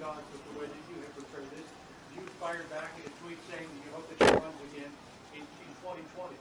odds with the way that you have portrayed this. You fired back in a tweet saying that you hope that she runs again in 2020.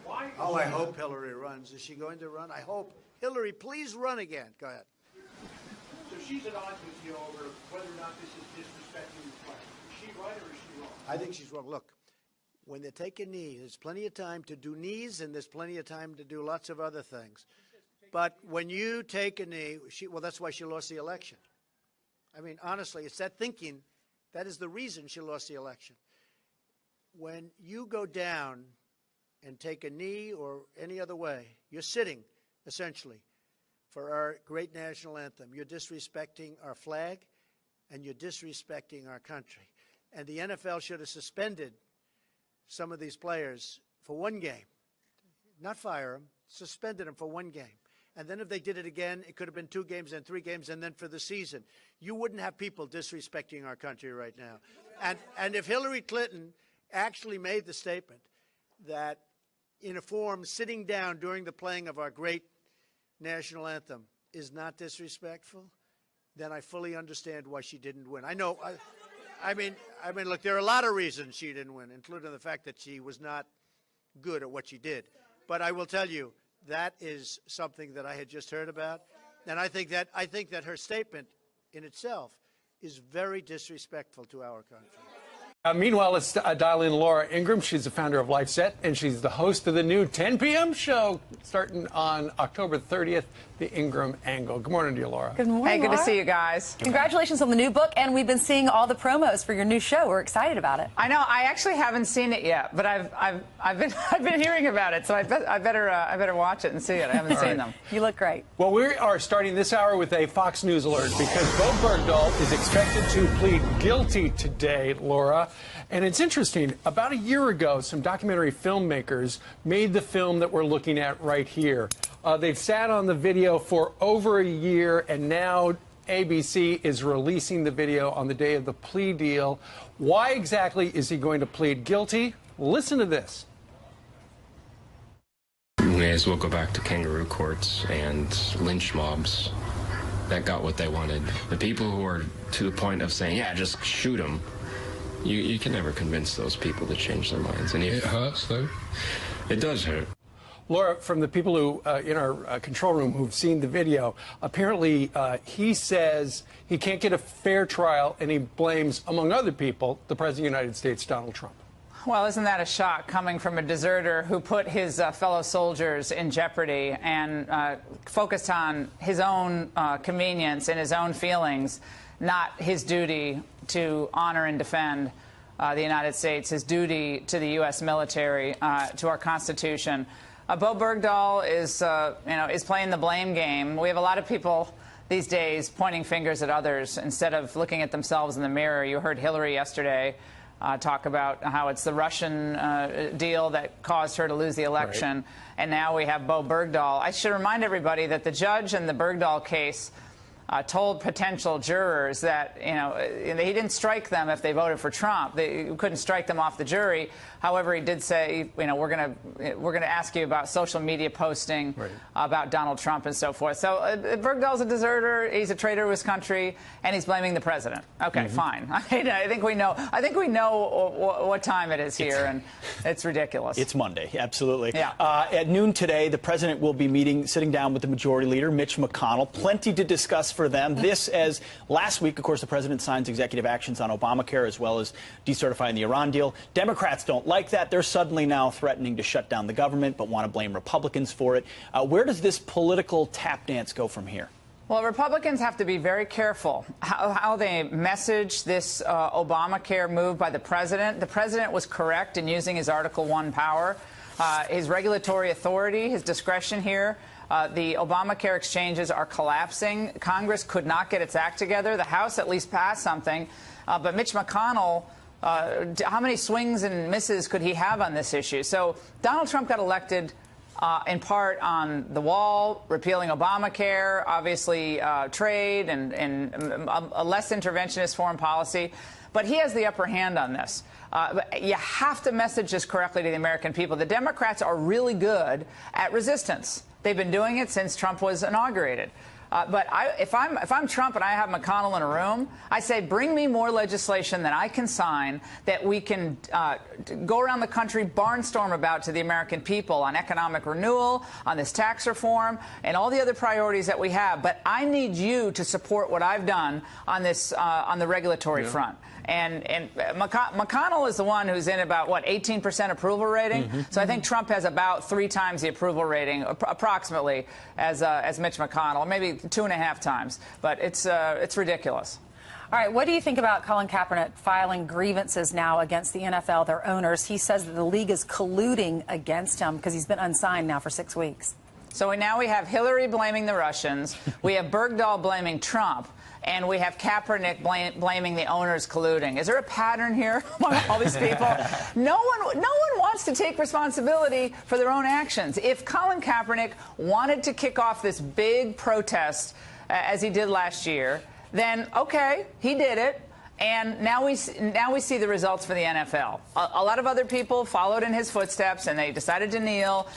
Why? Oh, I hope Hillary runs. Is she going to run? I hope. Hillary, please run again. Go ahead. So she's at odds with you over whether or not this is disrespecting the flag. Is she right or is she wrong? I think she's wrong. Look, when they take a knee, there's plenty of time to do knees, and there's plenty of time to do lots of other things. But when you take a knee, well, that's why she lost the election. I mean, honestly, it's that thinking. That is the reason she lost the election. When you go down and take a knee or any other way, you're sitting, essentially, for our great national anthem. You're disrespecting our flag, and you're disrespecting our country. And the NFL should have suspended some of these players for one game. Not fire them, suspended them for one game. And then if they did it again, it could have been 2 games and 3 games, and then for the season. You wouldn't have people disrespecting our country right now. And if Hillary Clinton actually made the statement that in a form sitting down during the playing of our great national anthem is not disrespectful, then I fully understand why she didn't win. I know. I mean, look, there are a lot of reasons she didn't win, including the fact that she was not good at what she did. But I will tell you, that is something that I had just heard about, and I think that her statement in itself is very disrespectful to our country. Meanwhile, let's dial in Laura Ingraham. She's the founder of LifeSet, and she's the host of the new 10 p.m. show starting on October 30th, The Ingraham Angle. Good morning to you, Laura. Good morning, Hey, good Laura. to see you guys. Congratulations on the new book, and we've been seeing all the promos for your new show. We're excited about it. I know. I actually haven't seen it yet, but I've been hearing about it, so I better watch it and see it. I haven't seen them. You look great. Well, we are starting this hour with a Fox News alert because Bo Bergdahl is expected to plead guilty today, Laura. And it's interesting. About a year ago, some documentary filmmakers made the film that we're looking at right here. They've sat on the video for over a year, and now ABC is releasing the video on the day of the plea deal. Why exactly is he going to plead guilty? Listen to this. We may as well go back to kangaroo courts and lynch mobs that got what they wanted. The people who are to the point of saying, yeah, just shoot them. You can never convince those people to change their minds. And it hurts, though. It does hurt. Laura, from the people who in our control room who've seen the video, apparently he says he can't get a fair trial, and he blames, among other people, the President of the United States, Donald Trump. Well, isn't that a shock coming from a deserter who put his fellow soldiers in jeopardy and focused on his own convenience and his own feelings, not his duty to honor and defend the United States, his duty to the U.S. military, to our Constitution. Bo Bergdahl is playing the blame game. We have a lot of people these days pointing fingers at others instead of looking at themselves in the mirror. You heard Hillary yesterday talk about how it's the Russian deal that caused her to lose the election. Right. And now we have Bo Bergdahl. I should remind everybody that the judge in the Bergdahl case told potential jurors that, he didn't strike them if they voted for Trump. He couldn't strike them off the jury. However, he did say, we're going to ask you about social media posting about Donald Trump and so forth. So Bergdahl's a deserter. He's a traitor to his country, and he's blaming the president. Okay, fine. I think we know. I think we know what time it is here, and it's ridiculous. It's Monday, absolutely. Yeah. At noon today, the president will be sitting down with the majority leader, Mitch McConnell. Plenty to discuss for them. This, as last week, of course, the president signs executive actions on Obamacare as well as decertifying the Iran deal. Democrats don't like that. They're suddenly now threatening to shut down the government, but want to blame Republicans for it. Where does this political tap dance go from here? Well, Republicans have to be very careful how they message this Obamacare move by the president. The president was correct in using his Article I power, his regulatory authority, his discretion here. The Obamacare exchanges are collapsing. Congress could not get its act together. The House at least passed something. But Mitch McConnell, how many swings and misses could he have on this issue? So Donald Trump got elected in part on the wall, repealing Obamacare, obviously trade and a less interventionist foreign policy. But he has the upper hand on this. You have to message this correctly to the American people. The Democrats are really good at resistance. They've been doing it since Trump was inaugurated. But if I'm Trump and I have McConnell in a room, I say, bring me more legislation that I can sign that we can go around the country, barnstorm about to the American people on economic renewal, on this tax reform, and all the other priorities that we have. But I need you to support what I've done on this on the regulatory front. And McConnell is the one who's in about, what, 18% approval rating? So I think Trump has about 3 times the approval rating, approximately, as Mitch McConnell, maybe 2.5 times. But it's ridiculous. All right, what do you think about Colin Kaepernick filing grievances now against the NFL, their owners? He says that the league is colluding against him because he's been unsigned now for 6 weeks. So now we have Hillary blaming the Russians, we have Bergdahl blaming Trump, and we have Kaepernick blaming the owners colluding. Is there a pattern here among all these people? No one wants to take responsibility for their own actions. If Colin Kaepernick wanted to kick off this big protest, as he did last year, then, okay, he did it. And now we see the results for the NFL. A lot of other people followed in his footsteps, and they decided to kneel,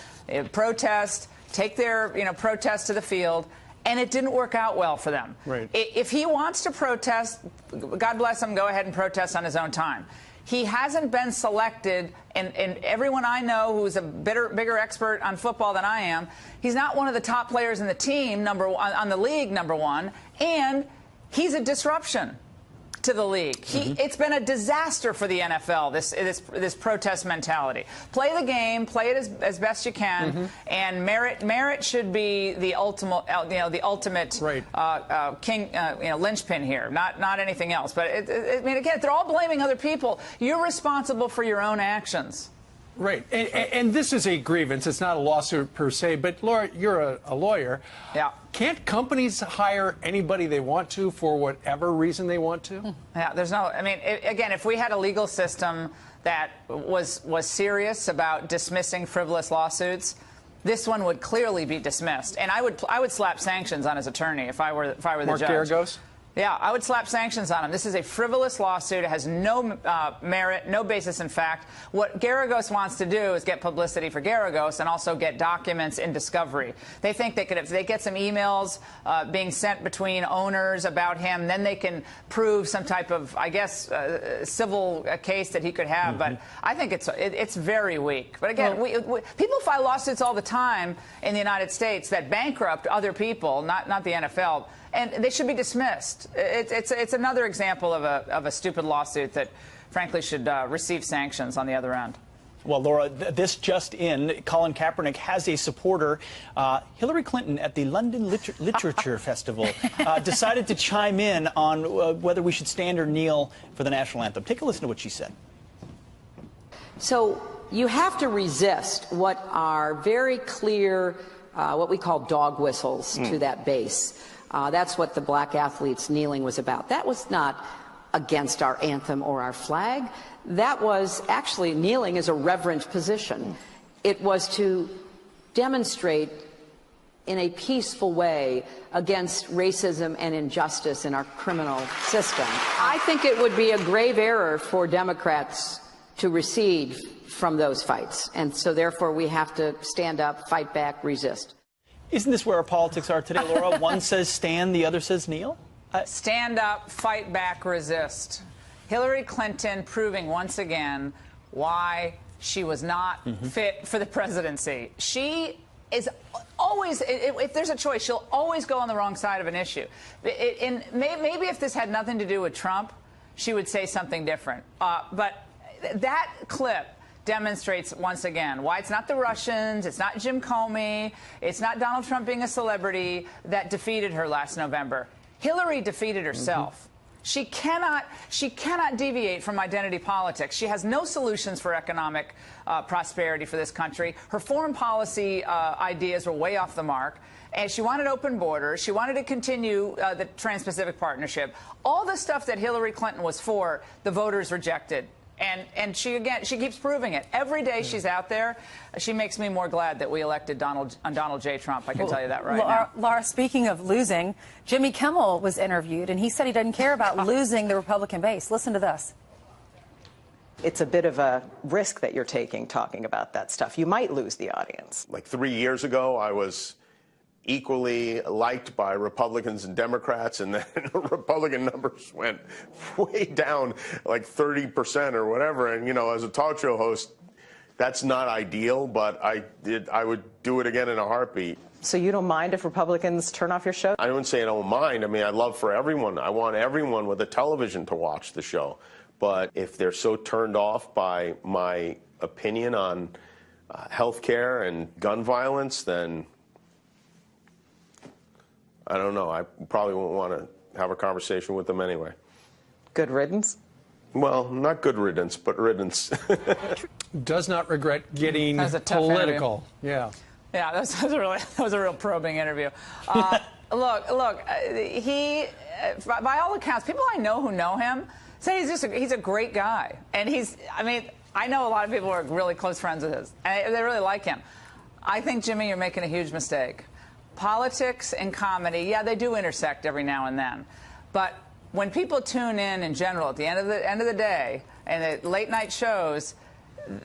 protest, take their protest to the field. And it didn't work out well for them. Right. If he wants to protest, God bless him, go ahead and protest on his own time. He hasn't been selected, and everyone I know who's a bigger expert on football than I am, he's not one of the top players in the team, on the league, number one, and he's a disruption to the league. It's been a disaster for the NFL, this protest mentality. Play the game, play it as best you can, and merit should be the ultimate, king, linchpin here, not anything else. But I mean, again, they're all blaming other people. You're responsible for your own actions. Right. And this is a grievance. It's not a lawsuit per se. But, Laura, you're a lawyer. Yeah. Can't companies hire anybody they want to for whatever reason they want to? Yeah, there's no, I mean, again, if we had a legal system that was serious about dismissing frivolous lawsuits, this one would clearly be dismissed. And I would slap sanctions on his attorney if I were the judge. Mark Geragos? Yeah, I would slap sanctions on him. This is a frivolous lawsuit. It has no merit, no basis in fact. What Geragos wants to do is get publicity for Geragos and also get documents in discovery. They think they could, if they get some emails being sent between owners about him, then they can prove some type of, I guess, civil case that he could have. But I think it's very weak. But again, people file lawsuits all the time in the United States that bankrupt other people, not the NFL. And they should be dismissed. It's another example of a stupid lawsuit that, frankly, should receive sanctions on the other end. Well, Laura, this just in, Colin Kaepernick has a supporter. Hillary Clinton at the London Literature Festival decided to chime in on whether we should stand or kneel for the national anthem. Take a listen to what she said. So you have to resist what are very clear, what we call dog whistles to that base. That's what the black athletes kneeling was about. That was not against our anthem or our flag. That was actually, kneeling is a reverent position. It was to demonstrate in a peaceful way against racism and injustice in our criminal system. I think it would be a grave error for Democrats to recede from those fights. And so therefore we have to stand up, fight back, resist. Isn't this where our politics are today, Laura? One says stand, the other says kneel? Stand up, fight back, resist. Hillary Clinton proving once again why she was not fit for the presidency. She is always, if there's a choice, she'll always go on the wrong side of an issue. Maybe if this had nothing to do with Trump, she would say something different. But that clip demonstrates once again why it's not the Russians, it's not Jim Comey, it's not Donald Trump being a celebrity that defeated her last November. Hillary defeated herself. She cannot deviate from identity politics. She has no solutions for economic prosperity for this country. Her foreign policy ideas were way off the mark. And she wanted open borders. She wanted to continue the Trans-Pacific Partnership. All the stuff that Hillary Clinton was for, the voters rejected. And she keeps proving it. Every day she's out there, she makes me more glad that we elected Donald J. Trump. I can tell you that right now. Laura, speaking of losing, Jimmy Kimmel was interviewed, and he said he doesn't care about losing the Republican base. Listen to this. It's a bit of a risk that you're taking talking about that stuff. You might lose the audience. Like 3 years ago, I was equally liked by Republicans and Democrats, and then Republican numbers went way down, like 30% or whatever. And, you know, as a talk show host, that's not ideal, but I would do it again in a heartbeat. So you don't mind if Republicans turn off your show? I wouldn't say I don't mind. I mean, I love for everyone. I want everyone with a television to watch the show. But if they're so turned off by my opinion on health care and gun violence, then I don't know. I probably won't want to have a conversation with them anyway. Good riddance? Well, not good riddance, but riddance. Does not regret getting political. Yeah. Yeah, that was a real probing interview. Look, he, by all accounts, people I know who know him say he's a great guy. And I know a lot of people who are really close friends with his, and they really like him. I think, Jimmy, you're making a huge mistake. Politics and comedy, yeah, they do intersect every now and then. But when people tune in general, at the end of the day, and the late night shows,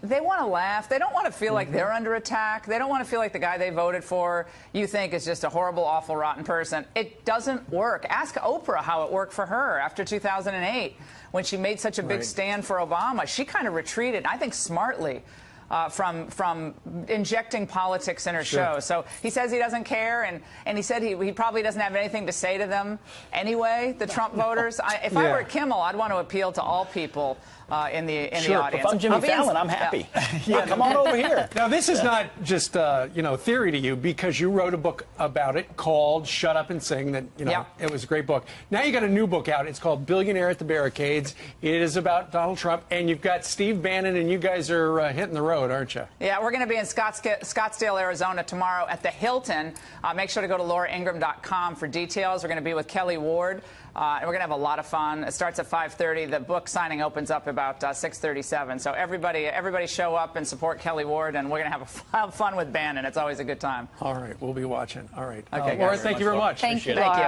they want to laugh. They don't want to feel like they're under attack. They don't want to feel like the guy they voted for you think is just a horrible, awful, rotten person. It doesn't work. Ask Oprah how it worked for her after 2008 when she made such a big stand for Obama. She kind of retreated, I think smartly, from injecting politics in her show. So he says he doesn't care, and he said he probably doesn't have anything to say to them anyway, the Trump voters. If I were Kimmel, I'd want to appeal to all people in the audience. If I'm Jimmy Fallon, I'm happy. Yeah, come on over here. Now, this is not just theory to you, because you wrote a book about it called "Shut Up and Sing." That it was a great book. Now you got a new book out. It's called "Billionaire at the Barricades." It is about Donald Trump, and you've got Steve Bannon, and you guys are hitting the road, aren't you? Yeah, we're going to be in Scottsdale, Arizona tomorrow at the Hilton. Make sure to go to lauraingraham.com for details. We're going to be with Kelly Ward. And we're going to have a lot of fun. It starts at 5:30. The book signing opens up about 6:37. So everybody show up and support Kelly Ward, and we're going to have fun with Bannon. It's always a good time. All right, we'll be watching. All right. Okay, Laura, thank you very much. Thank you. Thank you.